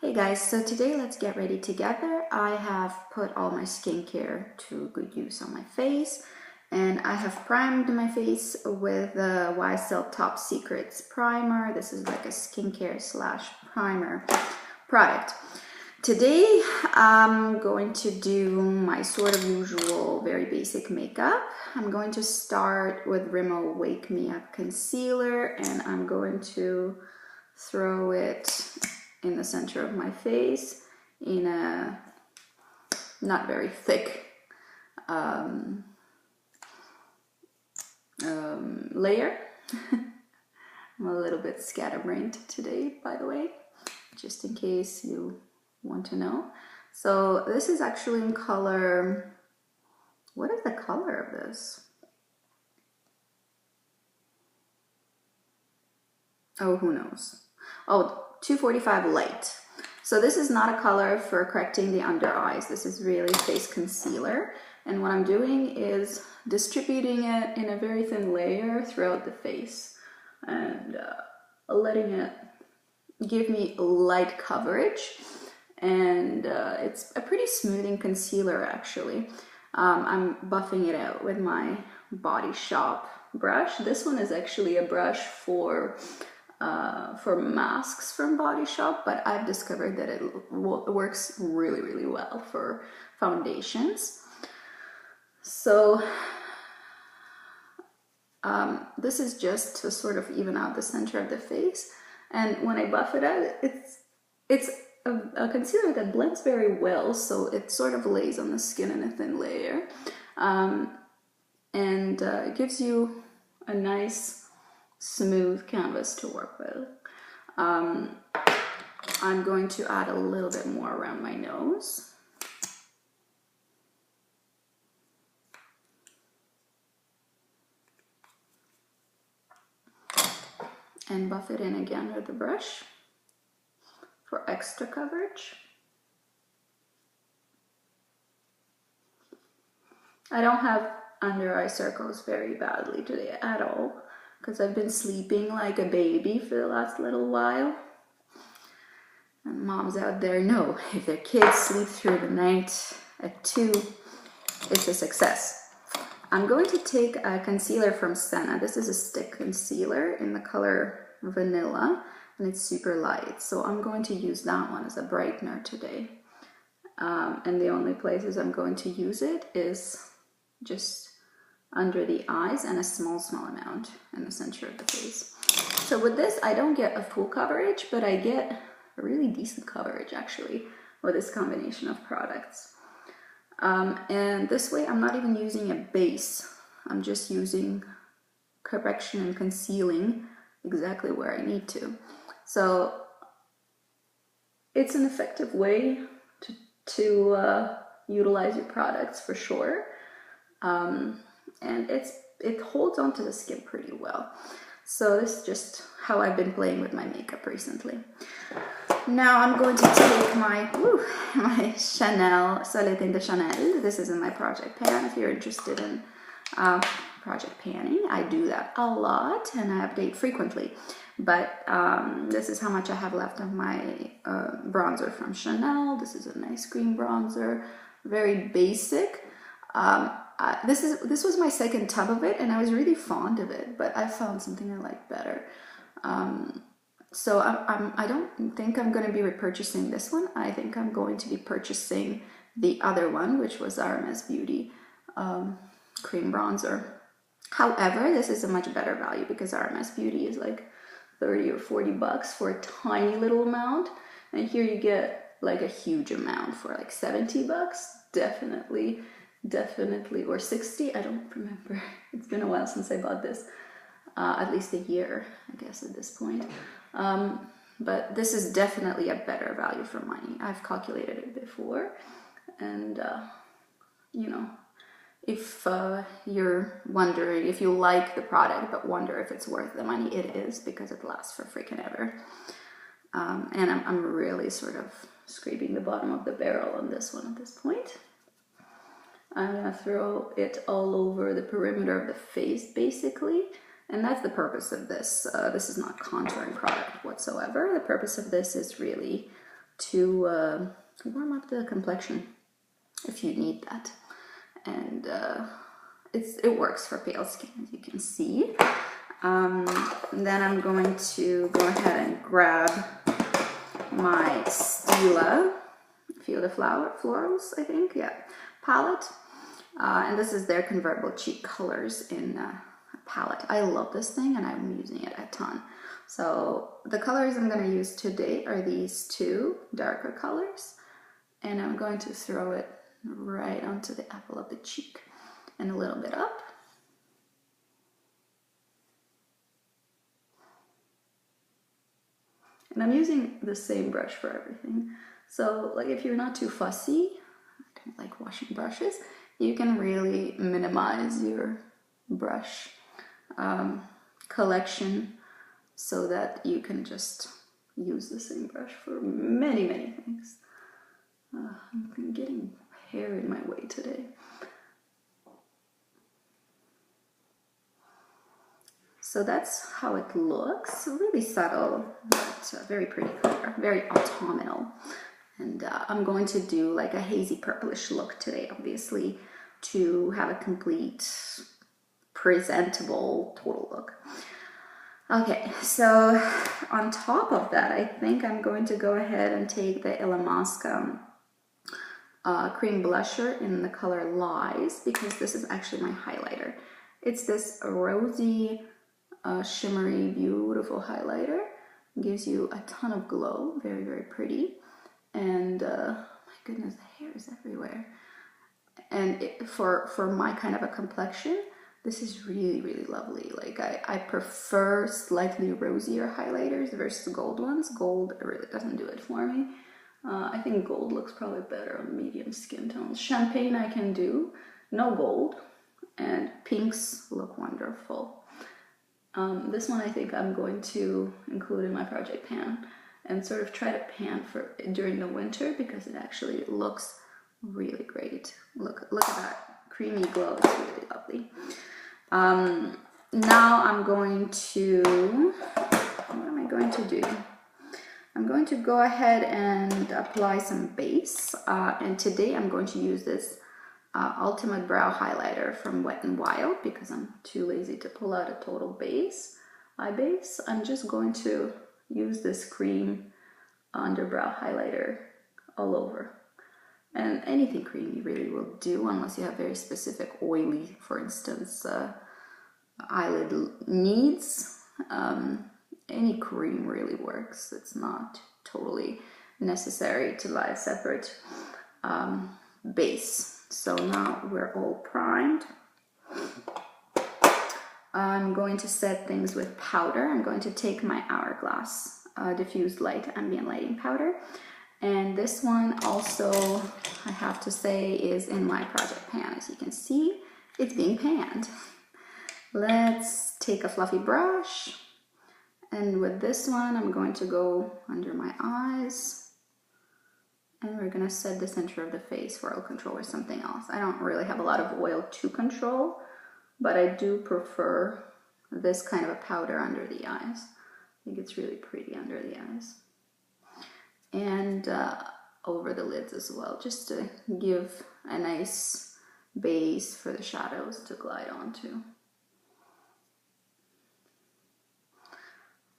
Hey guys, so today let's get ready together. I have put all my skincare to good use on my face, and I have primed my face with the YSL Top Secrets primer. This is like a skincare slash primer product. Today I'm going to do my sort of usual very basic makeup. I'm going to start with Rimmel Wake Me Up Concealer, and I'm going to throw it in the center of my face in a not very thick layer. I'm a little bit scatterbrained today, by the way, just in case you want to know. So this is actually in color, what is the color of this? Oh, who knows? Oh, 245 light. So this is not a color for correcting the under eyes. This is really face concealer. And what I'm doing is distributing it in a very thin layer throughout the face and letting it give me light coverage. And it's a pretty smoothing concealer actually. I'm buffing it out with my Body Shop brush. This one is actually a brush for masks from Body Shop, but I've discovered that it works really, really well for foundations. So this is just to sort of even out the center of the face. And when I buff it out, it's a concealer that blends very well, so it sort of lays on the skin in a thin layer. And it gives you a nice smooth canvas to work with. I'm going to add a little bit more around my nose. And buff it in again with the brush for extra coverage. I don't have under eye circles very badly today at all, because I've been sleeping like a baby for the last little while. And moms out there know if their kids sleep through the night at 2, it's a success. I'm going to take a concealer from Senna. This is a stick concealer in the color Vanilla, and it's super light. So I'm going to use that one as a brightener today. And the only places I'm going to use it is just under the eyes and a small amount in the center of the face. So with this, I don't get a full coverage, but I get a really decent coverage actually with this combination of products. And this way I'm not even using a base. I'm just using correction and concealing exactly where I need to. So it's an effective way to utilize your products for sure. And it holds onto the skin pretty well. So this is just how I've been playing with my makeup recently. Now I'm going to take my Chanel Soleil de Chanel. This is in my project pan. If you're interested in project panning, I do that a lot and I update frequently. But this is how much I have left of my bronzer from Chanel. This is a nice green bronzer, very basic. This was my second tub of it, and I was really fond of it, but I found something I like better. So I don't think I'm going to be repurchasing this one. I think I'm going to be purchasing the other one, which was RMS Beauty cream bronzer. However, this is a much better value because RMS Beauty is like 30 or 40 bucks for a tiny little amount, and here you get like a huge amount for like 70 bucks. Definitely, or 60, I don't remember. It's been a while since I bought this, at least a year, I guess at this point. But this is definitely a better value for money. I've calculated it before, and you know, if you're wondering if you like the product but wonder if it's worth the money, it is, because it lasts for freaking ever. And I'm really sort of scraping the bottom of the barrel on this one at this point. I'm gonna throw it all over the perimeter of the face basically, and that's the purpose of this. This is not contouring product whatsoever. The purpose of this is really to warm up the complexion if you need that. And it works for pale skin, as you can see. Then I'm going to go ahead and grab my Stila, Feel the Florals, I think, yeah, palette. And this is their convertible cheek colors in a palette. I love this thing and I'm using it a ton. So the colors I'm going to use today are these two darker colors. And I'm going to throw it right onto the apple of the cheek and a little bit up. And I'm using the same brush for everything. So like if you're not too fussy, I don't like washing brushes, you can really minimize your brush collection so that you can just use the same brush for many, many things. I'm getting hair in my way today. So that's how it looks. Really subtle, but very pretty color, very autumnal. And I'm going to do like a hazy purplish look today, obviously, to have a complete, presentable, total look. Okay, so on top of that, I think I'm going to go ahead and take the Illamasqua cream blusher in the color Lies, because this is actually my highlighter. It's this rosy, shimmery, beautiful highlighter. It gives you a ton of glow, very, very pretty. And my goodness, the hair is everywhere. And for my kind of a complexion, this is really, really lovely. Like I prefer slightly rosier highlighters versus gold ones. Gold really doesn't do it for me. I think gold looks probably better on medium skin tones. Champagne I can do, no gold. And pinks look wonderful. This one I think I'm going to include in my project pan and sort of try to pan for during the winter because it actually looks really great. Look at that creamy glow, it's really lovely. Now I'm going to, what am I going to do? I'm going to go ahead and apply some base, and today I'm going to use this Ultimate Brow Highlighter from Wet n Wild because I'm too lazy to pull out a total base, eye base. I'm just going to use this cream underbrow highlighter all over. And anything creamy really will do unless you have very specific oily, for instance, eyelid needs. Any cream really works. It's not totally necessary to buy a separate base. So now we're all primed. I'm going to set things with powder. I'm going to take my Hourglass diffused light ambient lighting powder. And this one also, I have to say, is in my project pan. As you can see, it's being panned. Let's take a fluffy brush. And with this one, I'm going to go under my eyes. And we're going to set the center of the face for oil control or something else. I don't really have a lot of oil to control, but I do prefer this kind of a powder under the eyes. I think it's really pretty under the eyes. And over the lids as well, just to give a nice base for the shadows to glide onto.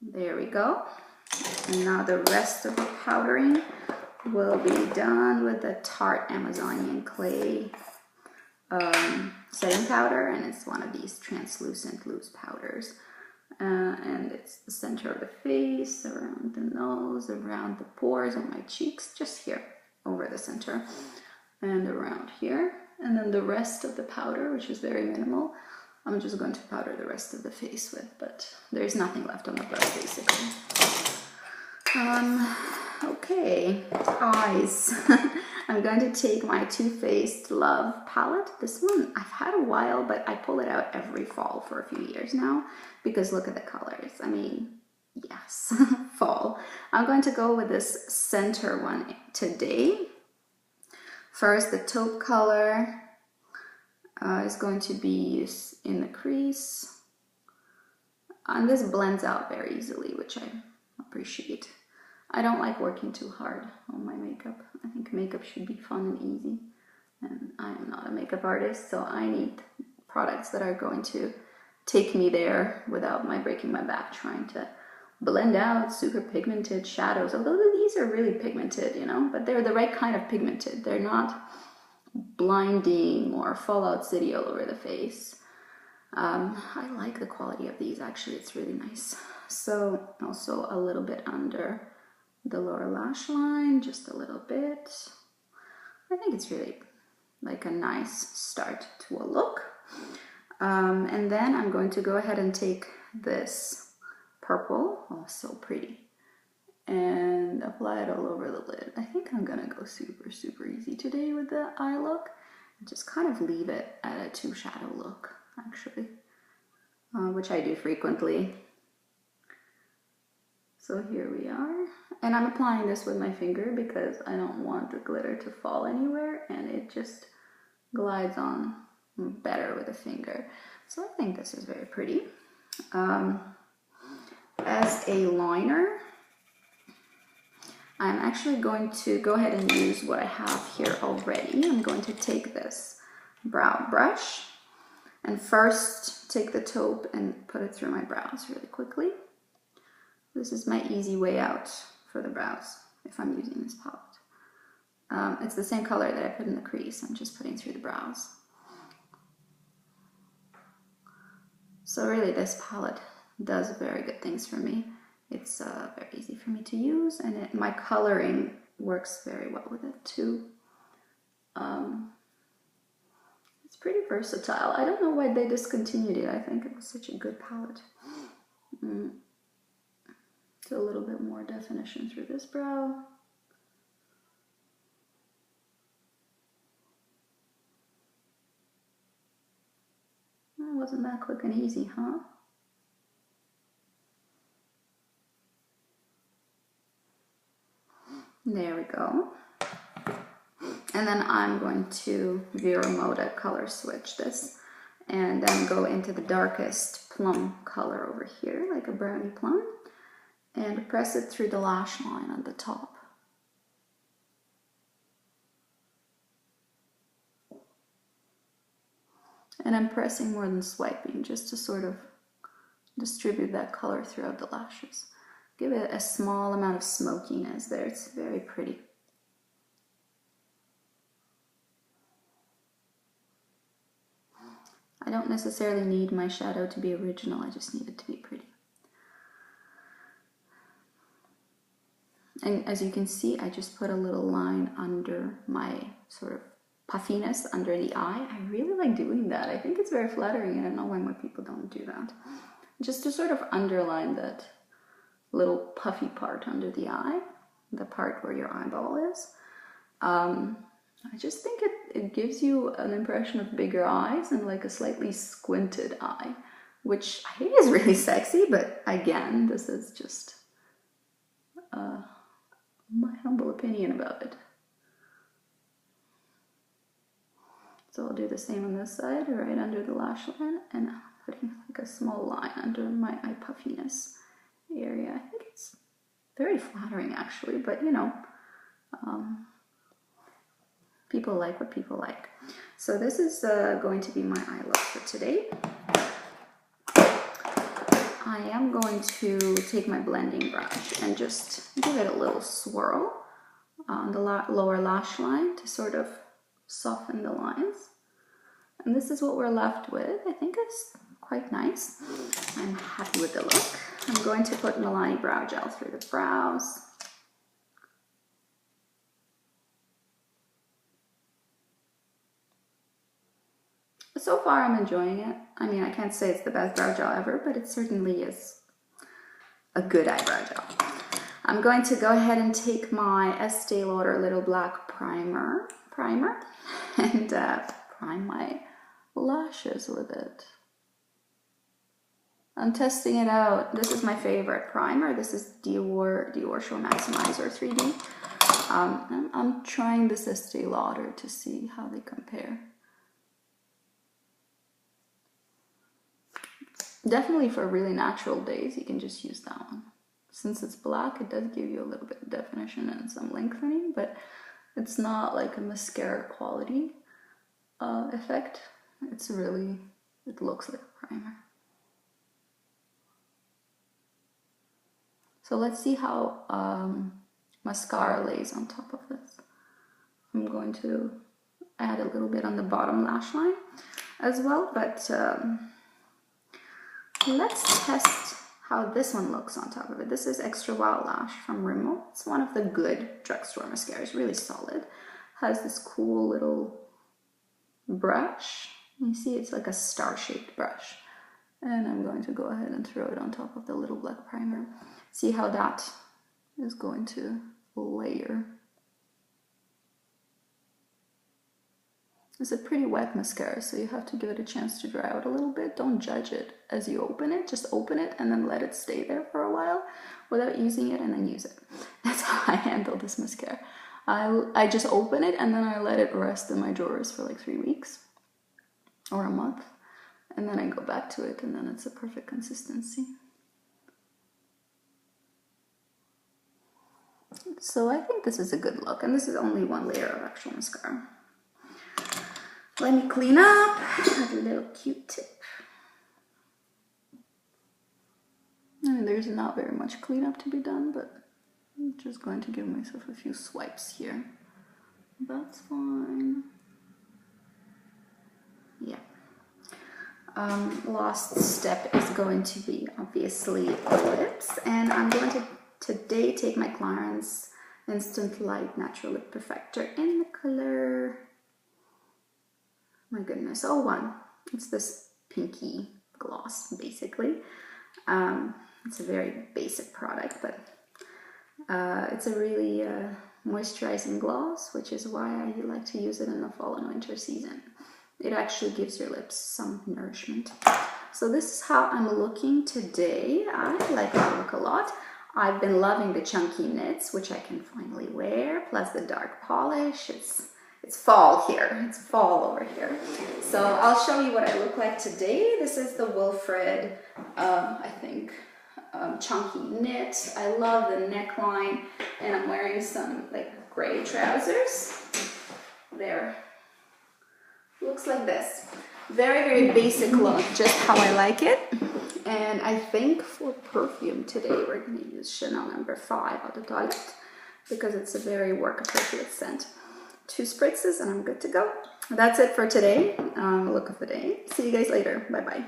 There we go. And now the rest of the powdering will be done with the Tarte Amazonian Clay setting powder, and it's one of these translucent loose powders. And it's the center of the face, around the nose, around the pores on my cheeks, just here, over the center, and around here. And then the rest of the powder, which is very minimal, I'm just going to powder the rest of the face with, but there's nothing left on the brush, basically. Okay, eyes. I'm going to take my Too Faced Love palette. This one I've had a while, but I pull it out every fall for a few years now because look at the colors. I mean, yes, fall. I'm going to go with this center one today. First, the taupe color is going to be used in the crease. And this blends out very easily, which I appreciate. I don't like working too hard on my makeup. I think makeup should be fun and easy. And I am not a makeup artist, so I need products that are going to take me there without my breaking my back trying to blend out super pigmented shadows. Although these are really pigmented, you know, but they're the right kind of pigmented. They're not blinding or Fallout City all over the face. I like the quality of these, actually. It's really nice. So also a little bit under the lower lash line, just a little bit. I think it's really like a nice start to a look. And then I'm going to go ahead and take this purple, oh so pretty, and apply it all over the lid. I think I'm gonna go super, super easy today with the eye look. Just kind of leave it at a 2 shadow look, actually, which I do frequently. So here we are. And I'm applying this with my finger because I don't want the glitter to fall anywhere, and it just glides on better with a finger. So I think this is very pretty. As a liner, I'm actually going to go ahead and use what I have here already. I'm going to take this brow brush and first take the taupe and put it through my brows really quickly. This is my easy way out for the brows if I'm using this palette. It's the same color that I put in the crease. I'm just putting through the brows. So really this palette does very good things for me. It's very easy for me to use, and my coloring works very well with it too. It's pretty versatile. I don't know why they discontinued it. I think it was such a good palette. So a little bit more definition through this brow. It wasn't that quick and easy, huh? There we go. And then I'm going to Vero Moda color switch this and then go into the darkest plum color over here, like a brownie plum, and press it through the lash line on the top. And I'm pressing more than swiping, just to sort of distribute that color throughout the lashes. Give it a small amount of smokiness there. It's very pretty. I don't necessarily need my shadow to be original, I just need it to be pretty. And as you can see, I just put a little line under my sort of puffiness under the eye. I really like doing that. I think it's very flattering, and I don't know why more people don't do that. Just to sort of underline that little puffy part under the eye, the part where your eyeball is. I just think it gives you an impression of bigger eyes and like a slightly squinted eye, which I think is really sexy, but again, this is just my humble opinion about it. So I'll do the same on this side, right under the lash line, and I'm putting like a small line under my eye puffiness area. I think it's very flattering actually, but you know, people like what people like. So this is going to be my eye look for today. I am going to take my blending brush and just give it a little swirl on the lower lash line to sort of soften the lines. And this is what we're left with. I think it's quite nice. I'm happy with the look. I'm going to put Milani Brow Gel through the brows. So far I'm enjoying it. I mean, I can't say it's the best brow gel ever, but it certainly is a good eyebrow gel. I'm going to go ahead and take my Estee Lauder Little Black Primer and prime my lashes with it. I'm testing it out. This is my favorite primer. This is Dior Show Maximizer 3D. I'm trying this Estee Lauder to see how they compare. Definitely for really natural days, you can just use that one. since it's black, it does give you a little bit of definition and some lengthening, but it's not like a mascara quality effect. It's really, it looks like a primer. So let's see how mascara lays on top of this. I'm going to add a little bit on the bottom lash line as well, but let's test how this one looks on top of it. This is Extra Wild Lash from Rimmel. It's one of the good drugstore mascaras, really solid. Has this cool little brush. You see it's like a star-shaped brush. And I'm going to go ahead and throw it on top of the little black primer. See how that is going to layer. It's a pretty wet mascara, so you have to give it a chance to dry out a little bit. Don't judge it as you open it. Just open it and then let it stay there for a while without using it, and then use it. That's how I handle this mascara. I just open it and then I let it rest in my drawers for like 3 weeks or a month. And then I go back to it, and then it's a perfect consistency. So I think this is a good look, and this is only one layer of actual mascara. Let me clean up with a little Q-tip. There's not very much cleanup to be done, but I'm just going to give myself a few swipes here. That's fine. Yeah. Last step is going to be obviously lips, and I'm going to today take my Clarins Instant Light Natural Lip Perfector in the color, my goodness, 01. It's this pinky gloss, basically. It's a very basic product, but it's a really moisturizing gloss, which is why I like to use it in the fall and winter season. It actually gives your lips some nourishment. So this is how I'm looking today. I like my look a lot. I've been loving the chunky knits, which I can finally wear, plus the dark polish. It's fall here. It's fall over here. So I'll show you what I look like today. This is the Wilfred, I think, chunky knit. I love the neckline, and I'm wearing some like gray trousers. There. Looks like this. Very, very basic look, just how I like it. And I think for perfume today, we're going to use Chanel No. 5 Eau de Toilette, because it's a very work appropriate scent. 2 spritzes and I'm good to go. That's it for today. Look of the day. See you guys later. Bye bye.